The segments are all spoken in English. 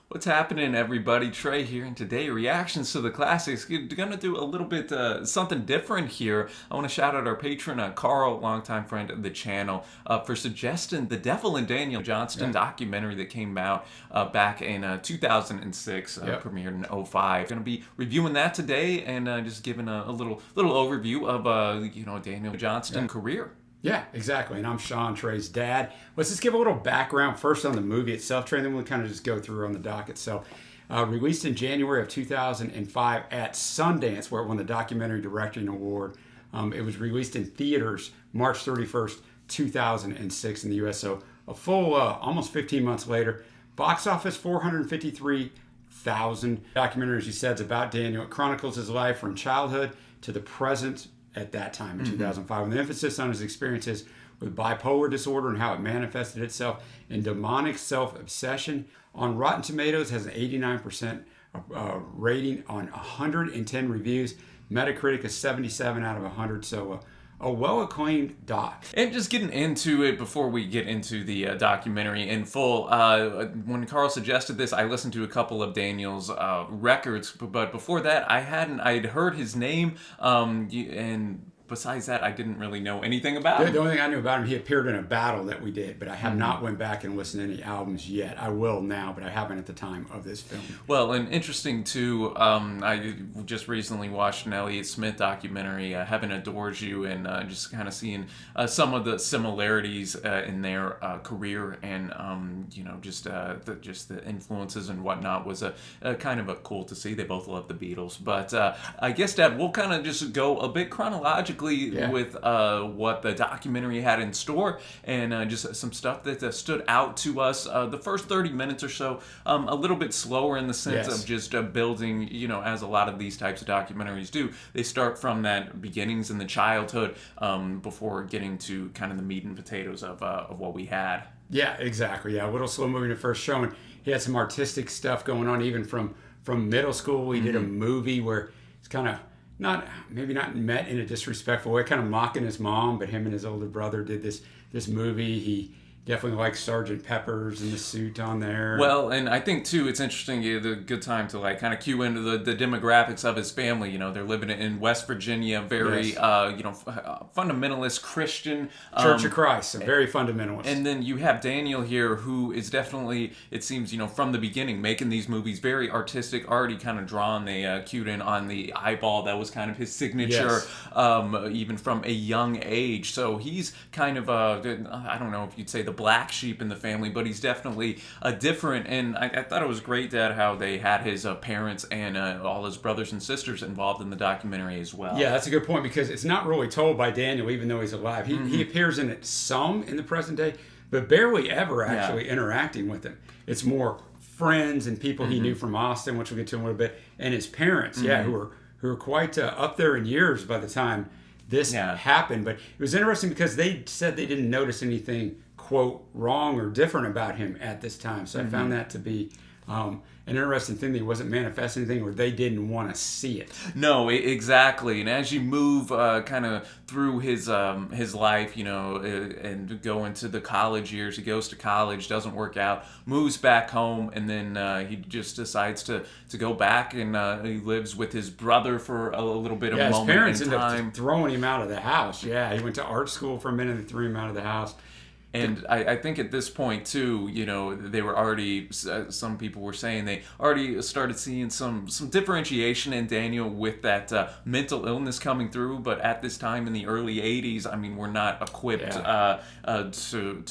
What's happening, everybody? Trey here, and today reactions to the classics. We're gonna do a little bit something different here. I want to shout out our patron Carl, longtime friend of the channel, for suggesting the Devil and Daniel Johnston documentary that came out back in 2006, premiered in 2005. Gonna be reviewing that today and just giving a little overview of Daniel Johnston's career. Yeah, exactly. And I'm Sean, Trey's dad. Let's just give a little background first on the movie itself, Trey, and then we'll kind of just go through on the doc itself. Released in January of 2005 at Sundance, where it won the Documentary Directing Award. It was released in theaters March 31st, 2006 in the U.S., so a full almost 15 months later. Box office, 453,000. Documentary, as you said, is about Daniel. It chronicles his life from childhood to the present at that time in 2005, with an emphasis on his experiences with bipolar disorder and how it manifested itself in demonic self-obsession. On Rotten Tomatoes, has an 89% rating on 110 reviews. Metacritic is 77 out of 100, so a well-acclaimed doc. And just getting into it before we get into the documentary in full, when Carl suggested this, I listened to a couple of Daniel's records, but before that, I'd heard his name, and besides that, I didn't really know anything about him. The only thing I knew about him, he appeared in a battle that we did, but I have not went back and listened to any albums yet. I will now, but I haven't at the time of this film. Well, and interesting too, I just recently watched an Elliott Smith documentary, Heaven Adores You, and just kind of seeing some of the similarities in their career, and just the influences and whatnot was kind of cool to see. They both love the Beatles, but I guess, Dad, we'll kind of just go a bit chronologically with what the documentary had in store, and just some stuff that stood out to us. The first 30 minutes or so, a little bit slower in the sense of just building, as a lot of these types of documentaries do. They start from that beginnings in the childhood before getting to kind of the meat and potatoes of what we had. Yeah, exactly. Yeah, a little slow moving at first showing. He had some artistic stuff going on even from middle school. He did a movie where it's kind of maybe not met in a disrespectful way, kind of mocking his mom, but him and his older brother did this movie. He definitely likes Sergeant Pepper's and the suit on there. Well, and I think too, it's interesting. The good time to kind of cue into the demographics of his family. They're living in West Virginia, very fundamentalist Christian Church of Christ, so very fundamentalist. And then you have Daniel here, who is definitely, it seems, from the beginning making these movies very artistic, already kind of drawn. They cued in on the eyeball. That was kind of his signature, even from a young age. So he's kind of I don't know if you'd say the black sheep in the family, but he's definitely different. And I thought it was great, Dad, how they had his parents and all his brothers and sisters involved in the documentary as well. Yeah, that's a good point, because it's not really told by Daniel, even though he's alive. He appears in it some in the present day, but barely ever actually interacting with him. It's more friends and people he knew from Austin, which we'll get to in a little bit, and his parents, who are quite up there in years by the time this happened. But it was interesting because they said they didn't notice anything, quote, wrong or different about him at this time. So I found that to be an interesting thing, that he wasn't manifesting anything, or they didn't want to see it. No, exactly. And as you move kind of through his life, and go into the college years, he goes to college, doesn't work out, moves back home, and then he just decides to go back, and he lives with his brother for a little bit of a moment in time. His parents ended up throwing him out of the house. Yeah, he went to art school for a minute and threw him out of the house. And I think at this point, too, they were already, some people were saying they already started seeing some differentiation in Daniel with that mental illness coming through. But at this time in the early 80s, I mean, we're not equipped to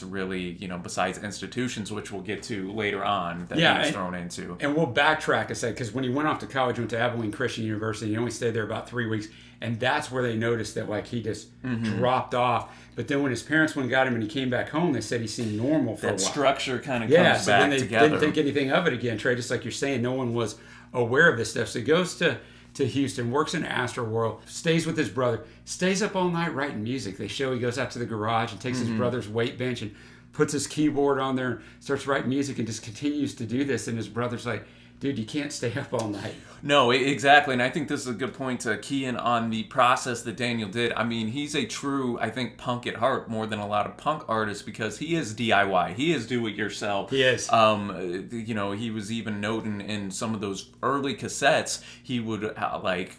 really, besides institutions, which we'll get to later on, that he was thrown into. And we'll backtrack a second, because when he went off to college, went to Abilene Christian University, he only stayed there about 3 weeks. And that's where they noticed that he just dropped off. But then when his parents went and got him and he came back home, they said he seemed normal for a while. That structure kind of comes back together. Yeah, so then they didn't think anything of it again, Trey. Just like you're saying, no one was aware of this stuff. So he goes to Houston, works in Astroworld, stays with his brother, stays up all night writing music. They show he goes out to the garage and takes his brother's weight bench and puts his keyboard on there, starts writing music, and just continues to do this. And his brother's like, dude, you can't stay up all night. No, exactly. And I think this is a good point to key in on the process that Daniel did. I mean, he's a true, I think, punk at heart more than a lot of punk artists because he is DIY. He is do-it-yourself. He is. He was even noting in some of those early cassettes, he would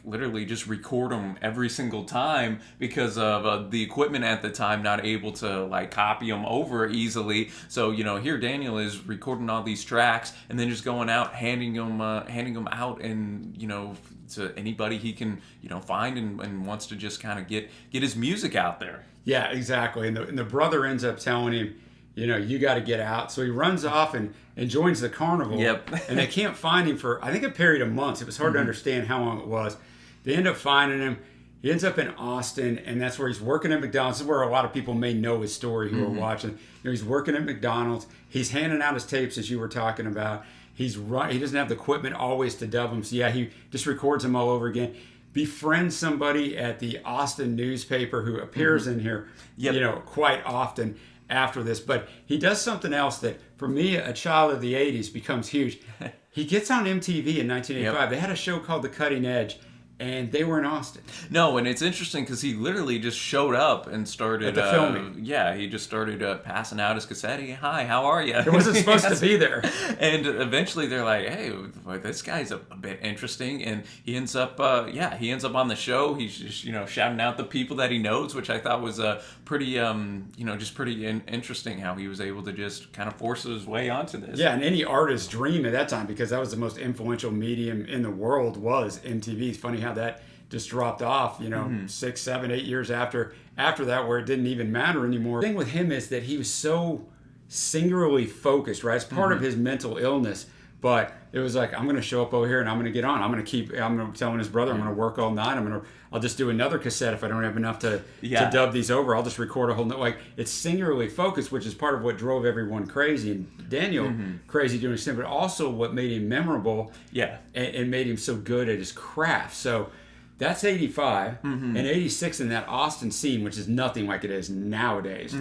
literally just record them every single time because of the equipment at the time not able to copy them over easily. So, here Daniel is recording all these tracks and then just going out, handing them out and to anybody he can find and wants to just kind of get his music out there. Yeah, exactly. And the brother ends up telling him, you got to get out. So he runs off and joins the carnival. Yep. And they can't find him for, I think, a period of months. It was hard to understand how long it was. They end up finding him. He ends up in Austin, and that's where he's working at McDonald's. This is where a lot of people may know his story who are watching. He's working at McDonald's. He's handing out his tapes, as you were talking about. He doesn't have the equipment always to dub them. So, he just records them all over again. Befriends somebody at the Austin newspaper who appears in here, quite often after this. But he does something else that, for me, a child of the 80s, becomes huge. He gets on MTV in 1985. Yep. They had a show called The Cutting Edge. And they were in Austin. No, and it's interesting because he literally just showed up and started the filming. He just started passing out his cassette. Hi, how are you? It wasn't supposed to be there. And eventually they're like, hey, this guy's a bit interesting. And he ends up on the show. He's just shouting out the people that he knows, which I thought was pretty interesting how he was able to just kind of force his way onto this. Yeah, and any artist's dream at that time, because that was the most influential medium in the world, was MTV. It's funny how that just dropped off, 6, 7, 8 years after that, where it didn't even matter anymore. The thing with him is that he was so singularly focused, right? It's part of his mental illness, but it was like, I'm going to show up over here and I'm going to get on. I'm telling his brother, I'm going to work all night. I'll just do another cassette if I don't have enough to dub these over. I'll just record a whole, it's singularly focused, which is part of what drove everyone crazy, and Daniel crazy doing his thing, but also what made him memorable and made him so good at his craft. So that's 85 and 86 in that Austin scene, which is nothing like it is nowadays,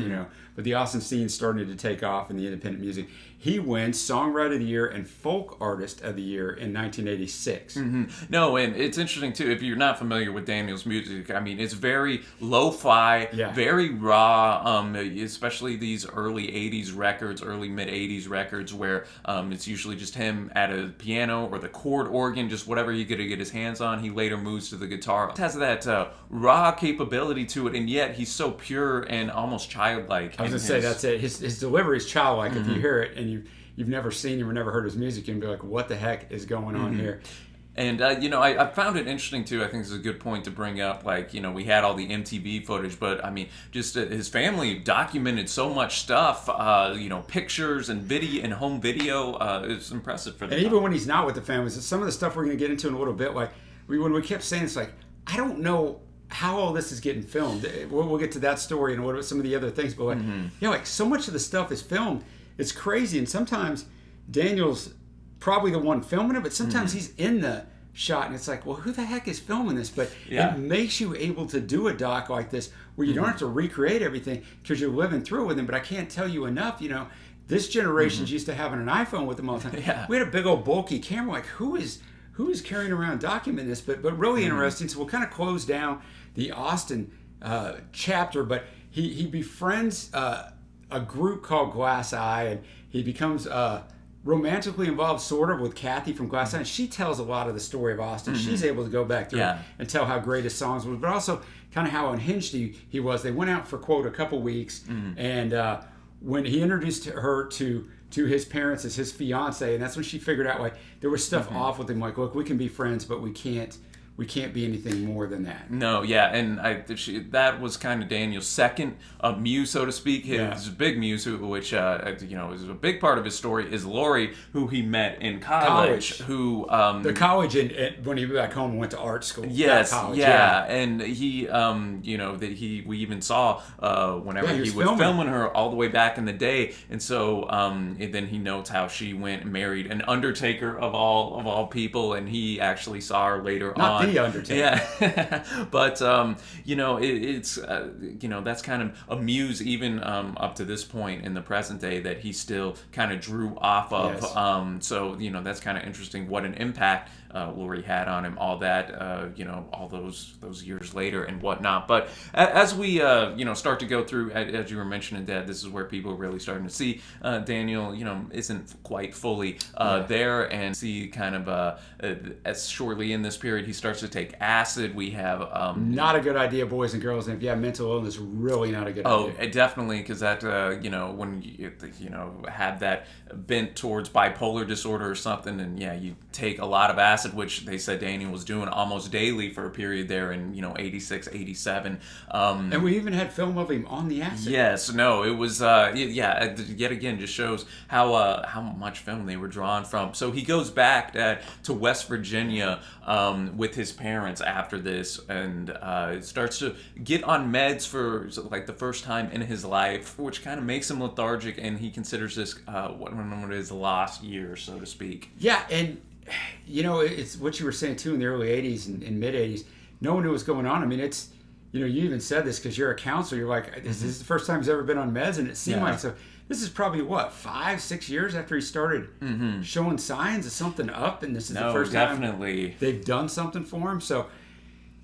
but the Austin scene started to take off in the independent music. He wins Songwriter of the Year and Folk Artist of the Year in 1986. No, and it's interesting too, if you're not familiar with Daniel's music, I mean, it's very lo-fi, very raw, especially these early 80s records, early mid-80s records, where it's usually just him at a piano or the chord organ, just whatever he could get his hands on. He later moves to the guitar. It has that raw capability to it, and yet he's so pure and almost childlike. I was going to say, that's it. His delivery is childlike. If you hear it and you've never seen him or never heard his music, you can be like, what the heck is going on here? And, I found it interesting, too. I think this is a good point to bring up. We had all the MTV footage, but, I mean, just his family documented so much stuff, pictures and video and home video. It's impressive for them. And even when he's not with the family, some of the stuff we're going to get into in a little bit, when we kept saying, it's like, I don't know how all this is getting filmed. We'll get to that story and what about some of the other things, but so much of the stuff is filmed. It's crazy, and sometimes Daniel's probably the one filming it, but sometimes he's in the shot, and it's like, well, who the heck is filming this? But it makes you able to do a doc like this where you don't have to recreate everything because you're living through it with them. But I can't tell you enough, this generation's used to having an iPhone with them all the time. Yeah. We had a big old bulky camera, like who is carrying around documenting this? But really interesting. So we'll kind of close down the Austin chapter, but he befriends a group called Glass Eye, and he becomes romantically involved sort of with Kathy from Glass Eye. And she tells a lot of the story of Austin. She's able to go back through and tell how great his songs were, but also kind of how unhinged he was. They went out for, quote, a couple weeks, and when he introduced her to his parents as his fiance, and that's when she figured out there was stuff off with him, look, we can be friends, but we can't be anything more than that. No, and that was kind of Daniel's second muse, so to speak. His big muse, which is a big part of his story, is Lori, who he met in college. Who the college when he went back home and went to art school. Yes, college, and he we even saw whenever he was filming her all the way back in the day, and so and then he notes how she went and married an undertaker of all people, and he actually saw her later on. he undertaken? Yeah, but it's that's kind of a muse even up to this point in the present day that he still kind of drew off of. Yes. So that's kind of interesting. What an impact Laurie had on him. All that all those years later and whatnot. But as we start to go through, as you were mentioning, Dad, this is where people are really starting to see Daniel. Isn't quite fully there, and see kind of as shortly in this period he starts to take acid. We have not a good idea, boys and girls. And if you have mental illness, really not a good idea. Oh, definitely, because that when you have that bent towards bipolar disorder or something, and you take a lot of acid, which they said Daniel was doing almost daily for a period there in 86, 87. And we even had film of him on the acid. Yes, no, it was yet again just shows how much film they were drawn from. So he goes back to West Virginia with his parents after this, and starts to get on meds for like the first time in his life, which kind of makes him lethargic, and he considers this one of his lost years, so to speak. Yeah, and it's what you were saying too in the early 80s and mid 80s. No one knew what was going on. I mean, it's you even said this because you're a counselor. You're like, this is the first time he's ever been on meds, and it seemed like so. This is probably 5-6 years after he started showing signs of something up, and this is the first time they've done something for him. So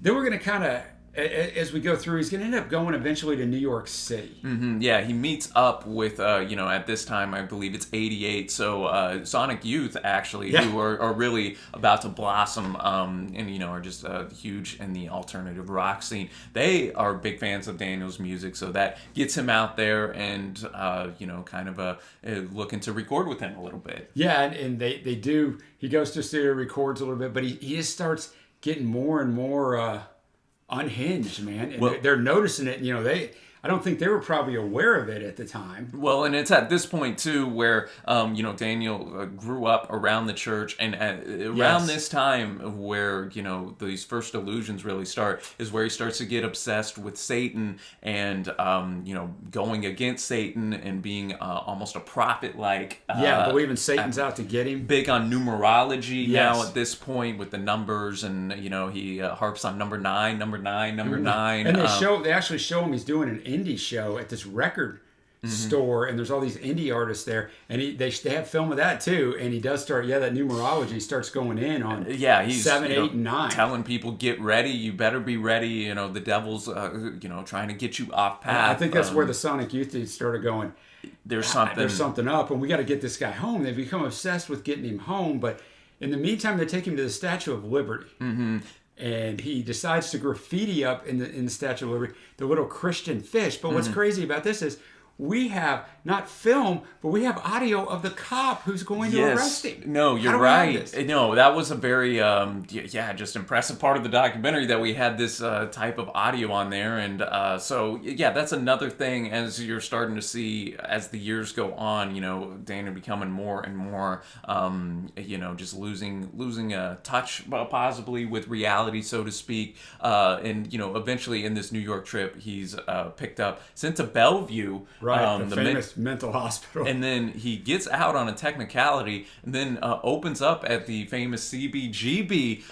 then we're going to kind of, as we go through, he's going to end up going eventually to New York City. Yeah, he meets up with, at this time, I believe it's 88, so Sonic Youth, actually, who are really about to blossom and, are just huge in the alternative rock scene. They are big fans of Daniel's music, so that gets him out there and, kind of looking to record with him a little bit. Yeah, and they do. He goes to studio, records a little bit, but he just starts getting more and more unhinged, man. And they're noticing it. I don't think they were probably aware of it at the time. Well, and it's at this point too where Daniel grew up around the church, and around this time where these first illusions really start is where he starts to get obsessed with Satan and going against Satan and being almost a prophet like. Believing Satan's out to get him. Big on numerology now at this point with the numbers, and he harps on number 9. And they actually show him he's doing an indie show at this record store, and there's all these indie artists there, and they have film of that too, and he does start that numerology starts going in on he's 7, 8, and 9, telling people, get ready, you better be ready, the devil's trying to get you off path. I think that's where the Sonic Youth dudes started going, there's something up, and we got to get this guy home. They become obsessed with getting him home, but in the meantime they take him to the Statue of Liberty. And he decides to graffiti up in the Statue of Liberty the little Christian fish. But what's crazy about this is we have not film, but we have audio of the cop who's going to arrest him. No, you're right. No, that was a very, just impressive part of the documentary that we had this type of audio on there. And that's another thing as you're starting to see as the years go on, Daniel becoming more and more, just losing a touch possibly with reality, so to speak. And eventually in this New York trip, he's picked up, sent to Bellevue. Right, the famous mental hospital. And then he gets out on a technicality and then opens up at the famous CBGB,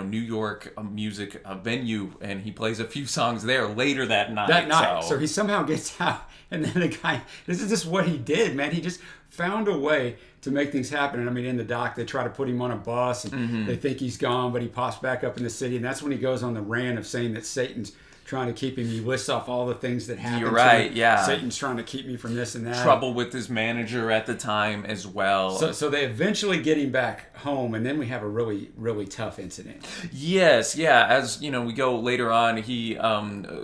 New York music venue, and he plays a few songs there later that night. So he somehow gets out, and then the guy, this is just what he did, man. He just found a way to make things happen. And I mean, in the doc, they try to put him on a bus, and they think he's gone, but he pops back up in the city, and that's when he goes on the rant of saying that Satan's trying to keep him. He lists off all the things that happened. You're right, yeah. Satan's trying to keep me from this and that. Trouble with his manager at the time as well. So they eventually get him back home, and then we have a really, really tough incident. Yes, yeah. As we go later on, he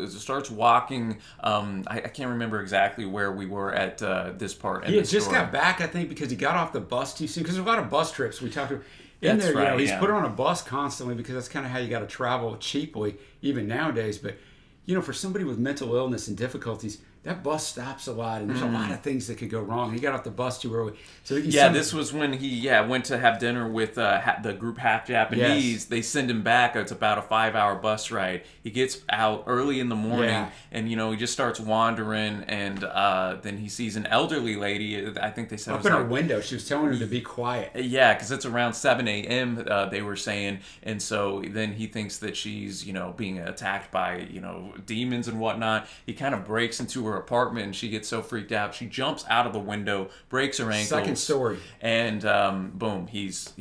starts walking. I can't remember exactly where we were at this part. He had just got back, I think, because he got off the bus too soon. Because there's a lot of bus trips we talked about. He's put on a bus constantly because that's kind of how you got to travel cheaply, even nowadays. But for somebody with mental illness and difficulties, that bus stops a lot, and there's a lot of things that could go wrong. He got off the bus too early. So this was when he went to have dinner with the group Half Japanese. Yes. They send him back. It's about a 5-hour bus ride. He gets out early in the morning, and he just starts wandering, and then he sees an elderly lady. I think they said up in her window. She was telling him to be quiet. Yeah, because it's around 7 a.m. They were saying, and so then he thinks that she's being attacked by demons and whatnot. He kind of breaks into her apartment, and she gets so freaked out she jumps out of the window, breaks her ankles. Second story. And boom, he's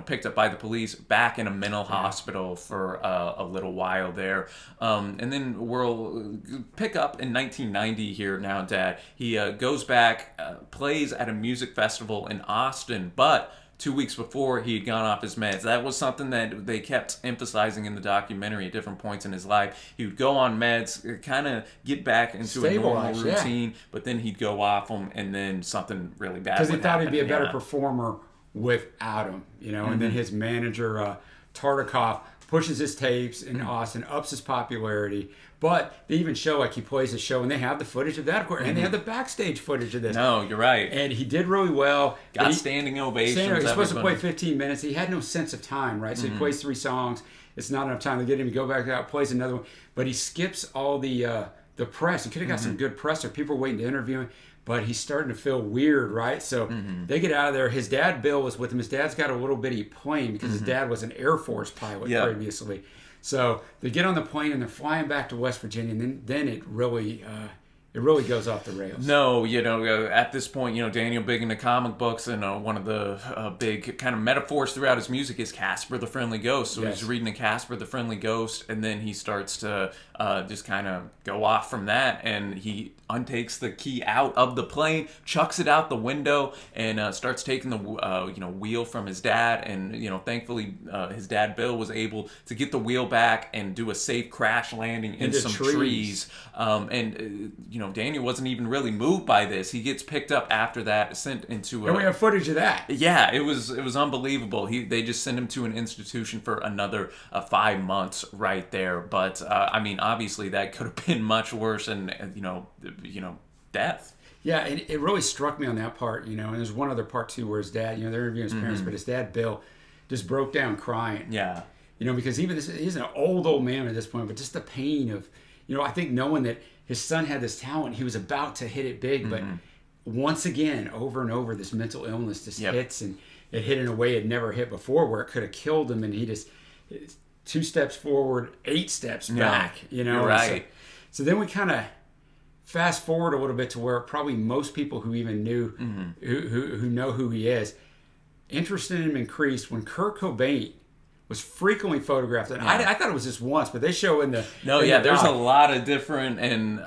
picked up by the police, back in a mental hospital for a little while there. And then we'll pick up in 1990 here now, Dad. He goes back, plays at a music festival in Austin, but 2 weeks before he had gone off his meds. That was something that they kept emphasizing in the documentary at different points in his life. He would go on meds, kind of get back into a normal routine, but then he'd go off them, and then something really bad would happen. Because he thought he'd be a better performer without him, and then his manager, Tartikoff, pushes his tapes in Austin, ups his popularity. But they even show, he plays a show, and they have the footage of that, of course, and they have the backstage footage of this. No, you're right. And he did really well. Got standing ovations. He's supposed to play 15 minutes. He had no sense of time, right? So he plays 3 songs. It's not enough time to get him to go back out, plays another one. But he skips all the press. He could have got some good press, or people waiting to interview him. But he's starting to feel weird, right? So they get out of there. His dad, Bill, was with him. His dad's got a little bitty plane because his dad was an Air Force pilot previously. So they get on the plane and they're flying back to West Virginia, and then it really goes off the rails. No, at this point, Daniel big into comic books, and one of the big kind of metaphors throughout his music is Casper the Friendly Ghost. So he's reading a Casper the Friendly Ghost, and then he starts to just kind of go off from that, and he untakes the key out of the plane, chucks it out the window, and starts taking the wheel from his dad. And thankfully his dad Bill was able to get the wheel back and do a safe crash landing into some trees. Daniel wasn't even really moved by this. He gets picked up after that, sent into and we have footage of that. Yeah, it was unbelievable. They just sent him to an institution for another 5 months right there. But obviously that could have been much worse, and death. Yeah, and it really struck me on that part, and there's one other part too where his dad, they're interviewing his parents, but his dad Bill just broke down crying. Yeah. Because even he's an old man at this point, but just the pain of, I think knowing that his son had this talent, he was about to hit it big, but once again, over and over, this mental illness just hits, and it hit in a way it never hit before, where it could have killed him, and he just 2 steps forward, 8 steps back. You're right. So then we kind of fast forward a little bit to where probably most people who even knew, who know who he is, interest in him increased when Kurt Cobain was frequently photographed. And I thought it was just once, but they show in the... there's a lot of different, and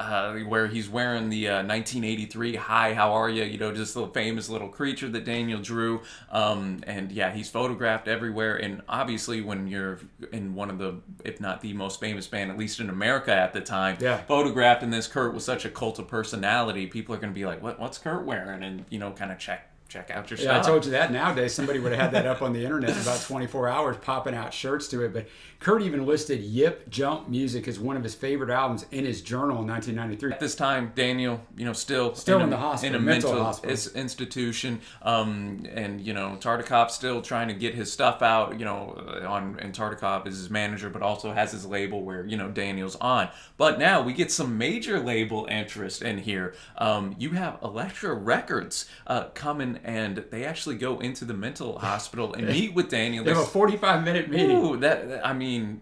where he's wearing the 1983 Hi, How Are You? Just the famous little creature that Daniel drew. He's photographed everywhere. And obviously when you're in one of the, if not the most famous band, at least in America at the time, photographed in this, Kurt was such a cult of personality, people are going to be like, what's Kurt wearing? And, kind of check out your stuff. I told you that. Nowadays, somebody would have had that up on the internet in about 24 hours, popping out shirts to it. But Kurt even listed Yip Jump Music as one of his favorite albums in his journal in 1993. At this time, Daniel, still in the hospital, in a mental hospital institution, and Tartikoff still trying to get his stuff out. And Tartikoff is his manager, but also has his label where Daniel's on. But now we get some major label interest in here. You have Elektra Records coming, and they actually go into the mental hospital and meet with Daniel. They have a 45-minute meeting. Ooh,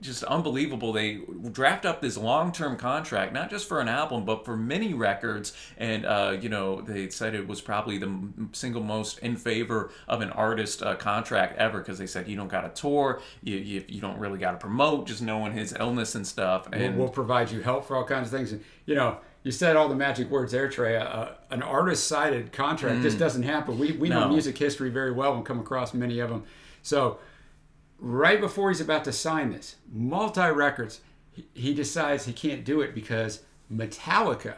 just unbelievable. They draft up this long-term contract, not just for an album, but for many records. And, they said it was probably the single most in favor of an artist contract ever, because they said you don't got to tour, you don't really got to promote, just knowing his illness and stuff. And we'll provide you help for all kinds of things. And, you said all the magic words there, Trey. An artist-sided contract just doesn't happen. We know music history very well and come across many of them. So right before he's about to sign this, Multi-Records, he decides he can't do it because Metallica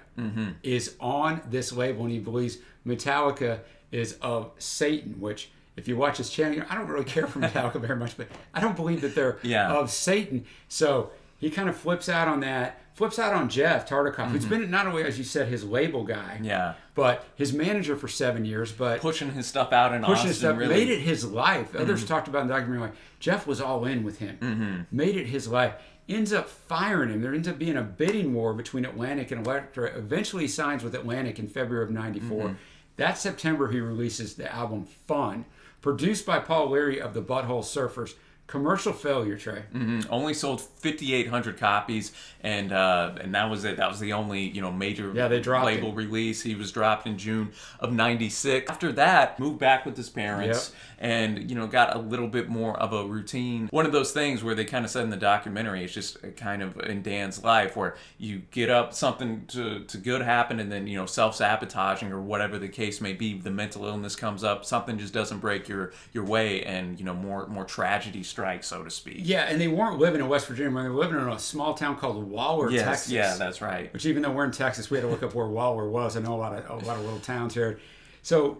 is on this label, and he believes Metallica is of Satan, which, if you watch his channel, I don't really care for Metallica very much, but I don't believe that they're of Satan. So he kind of flips out on that, flips out on Jeff Tartikoff, who's been not only, as you said, his label guy, but his manager for 7 years, but pushing his stuff out in Austin, his stuff, really made it his life. Others talked about in the documentary, like Jeff was all in with him, made it his life. Ends up firing him. There ends up being a bidding war between Atlantic and Elektra. Eventually, he signs with Atlantic in February of '94. That September, he releases the album Fun, produced by Paul Leary of the Butthole Surfers. Commercial failure, Trey. Only sold 5,800 copies, and that was it. That was the only major label release. He was dropped in June of '96. After that, moved back with his parents, and got a little bit more of a routine. One of those things where they kind of said in the documentary, it's just kind of in Dan's life where you get up, something to good happen, and then self-sabotaging or whatever the case may be, the mental illness comes up, something just doesn't break your way, and more tragedy strikes, so to speak. Yeah, and they weren't living in West Virginia. They were living in a small town called Waller, Texas. Yeah, that's right. Which, even though we're in Texas, we had to look up where Waller was. I know a lot of little towns here. So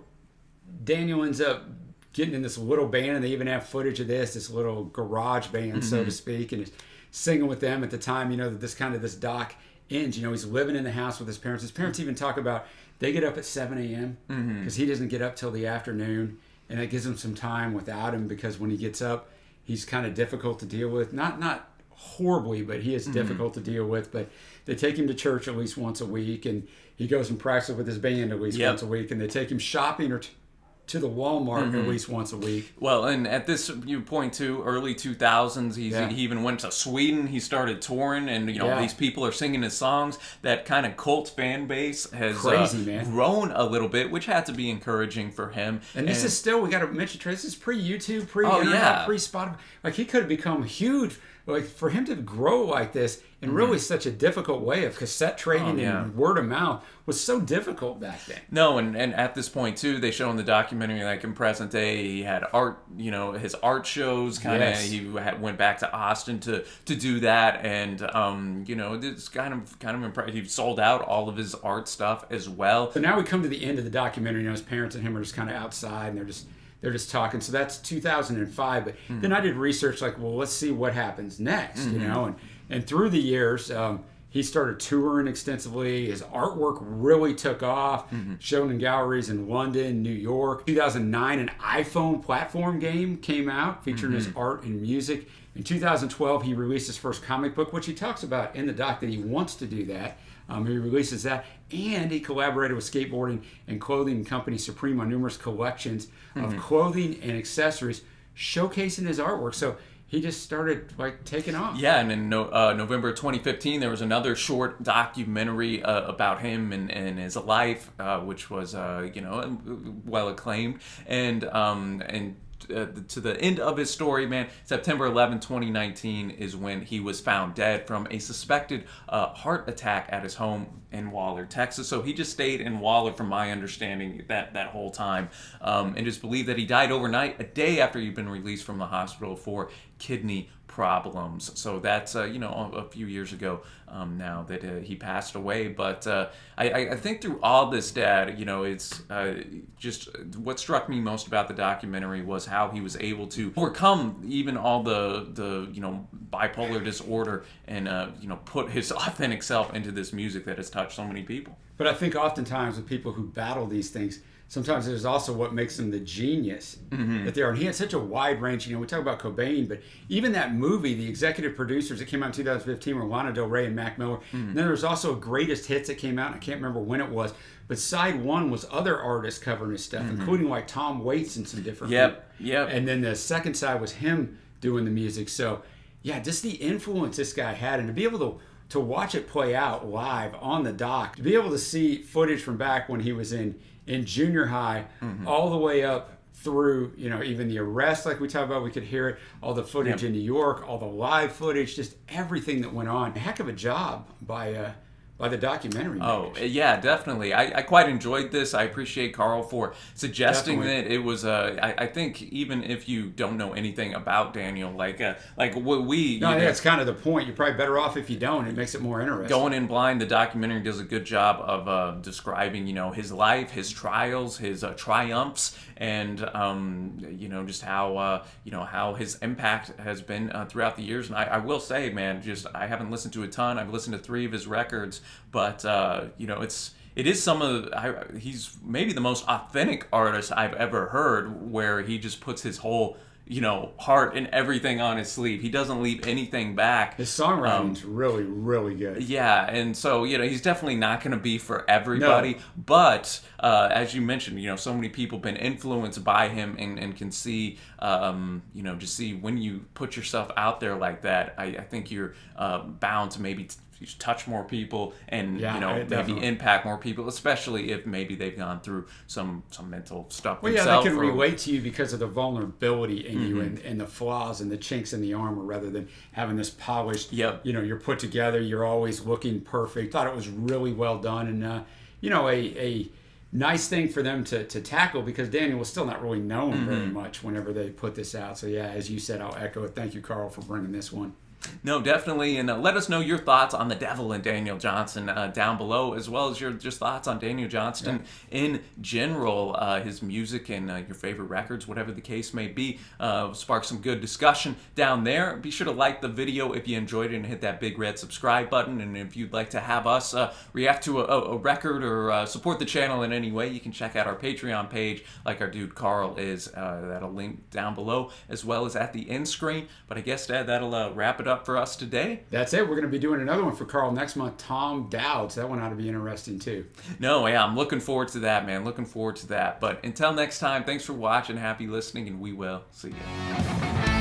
Daniel ends up getting in this little band, and they even have footage of this little garage band, so to speak, and he's singing with them at the time. That this doc ends. He's living in the house with his parents. His parents even talk about they get up at 7 a.m. because he doesn't get up till the afternoon, and that gives him some time without him, because when he gets up, he's kind of difficult to deal with. Not horribly, but he is difficult to deal with. But they take him to church at least once a week, and he goes and practices with his band at least once a week, and they take him shopping or to the Walmart at least once a week. Well, and at this point too, early 2000s, he even went to Sweden. He started touring, and these people are singing his songs. That kind of cult fan base has grown a little bit, which had to be encouraging for him. And this is still, we got to mention, this is pre-YouTube, pre-internet, pre-Spotify. Like, he could have become huge. Like, for him to grow like this in really such a difficult way of cassette trading and word of mouth was so difficult back then. No, and at this point too, they show in the documentary, like in present day, he had art, his art shows kind of, he went back to Austin to do that, and it's kind of impressive. He sold out all of his art stuff as well. So now we come to the end of the documentary. His parents and him are just kind of outside, and they're just talking. So that's 2005. But then I did research, like, well, let's see what happens next, and through the years, he started touring extensively. His artwork really took off, shown in galleries in London, New York. 2009, an iPhone platform game came out featuring his art and music. In 2012, he released his first comic book, which he talks about in the doc that he wants to do that. He releases that, and he collaborated with skateboarding and clothing company Supreme on numerous collections of clothing and accessories, showcasing his artwork. So he just started taking off. Yeah, and in November 2015, there was another short documentary about him and his life, which was well acclaimed, and to the end of his story, man, September 11, 2019 is when he was found dead from a suspected heart attack at his home in Waller, Texas. So he just stayed in Waller, from my understanding, that whole time, and just believed that he died overnight, a day after he'd been released from the hospital for kidney problems. So that's a few years ago now that he passed away. But I think through all this, Dad, it's just what struck me most about the documentary was how he was able to overcome even all the bipolar disorder and put his authentic self into this music that has touched so many people. But I think oftentimes with people who battle these things, sometimes there's also what makes them the genius that they are. And he had such a wide range. We talk about Cobain, but even that movie, the executive producers that came out in 2015 were Lana Del Rey and Mac Miller. And then there was also a Greatest Hits that came out, and I can't remember when it was. But side one was other artists covering his stuff, including like Tom Waits and some different Yep. And then the second side was him doing the music. So, yeah, just the influence this guy had, and to be able to watch it play out live on the doc, to be able to see footage from back when he was in junior high, all the way up through, even the arrest, like we talked about, we could hear it, all the footage in New York, all the live footage, just everything that went on. A heck of a job by by the documentary Oh, makers. yeah, definitely. I quite enjoyed this. I appreciate Carl for suggesting Definitely. that it was I think even if you don't know anything about Daniel, like what we No, yeah, it's kind of the point. You're probably better off if you don't. It makes it more interesting. Going in blind, the documentary does a good job of describing, his life, his trials, his triumphs, and just how his impact has been throughout the years. And I will say, man, I haven't listened to a ton. I've listened to 3 of his records, but it is he's maybe the most authentic artist I've ever heard, where he just puts his whole heart and everything on his sleeve. He doesn't leave anything back. His songwriting's really, really good. Yeah, and so he's definitely not going to be for everybody. No. But as you mentioned, so many people been influenced by him and can see, just see when you put yourself out there like that. I think you're bound to maybe touch more people and maybe impact more people, especially if maybe they've gone through some mental stuff themselves. Well, yeah, they can relate to you because of the vulnerability in you and the flaws and the chinks in the armor, rather than having this polished, you're put together, you're always looking perfect. Thought it was really well done, and a nice thing for them to tackle, because Daniel was still not really known very much whenever they put this out. So yeah, as you said, I'll echo it. Thank you, Carl, for bringing this one. No, definitely, and let us know your thoughts on the Devil and Daniel Johnston down below, as well as your just thoughts on Daniel Johnston in general, his music and your favorite records, whatever the case may be. Spark some good discussion down there. Be sure to like the video if you enjoyed it and hit that big red subscribe button. And if you'd like to have us react to a record or support the channel in any way, you can check out our Patreon page, like our dude Carl is. That'll link down below, as well as at the end screen. But I guess that'll wrap it up for us today. That's it. We're going to be doing another one for Carl next month, Tom Dowd. So that one ought to be interesting too. No, yeah, I'm looking forward to that, man. Looking forward to that. But until next time, thanks for watching, happy listening, and we will see you.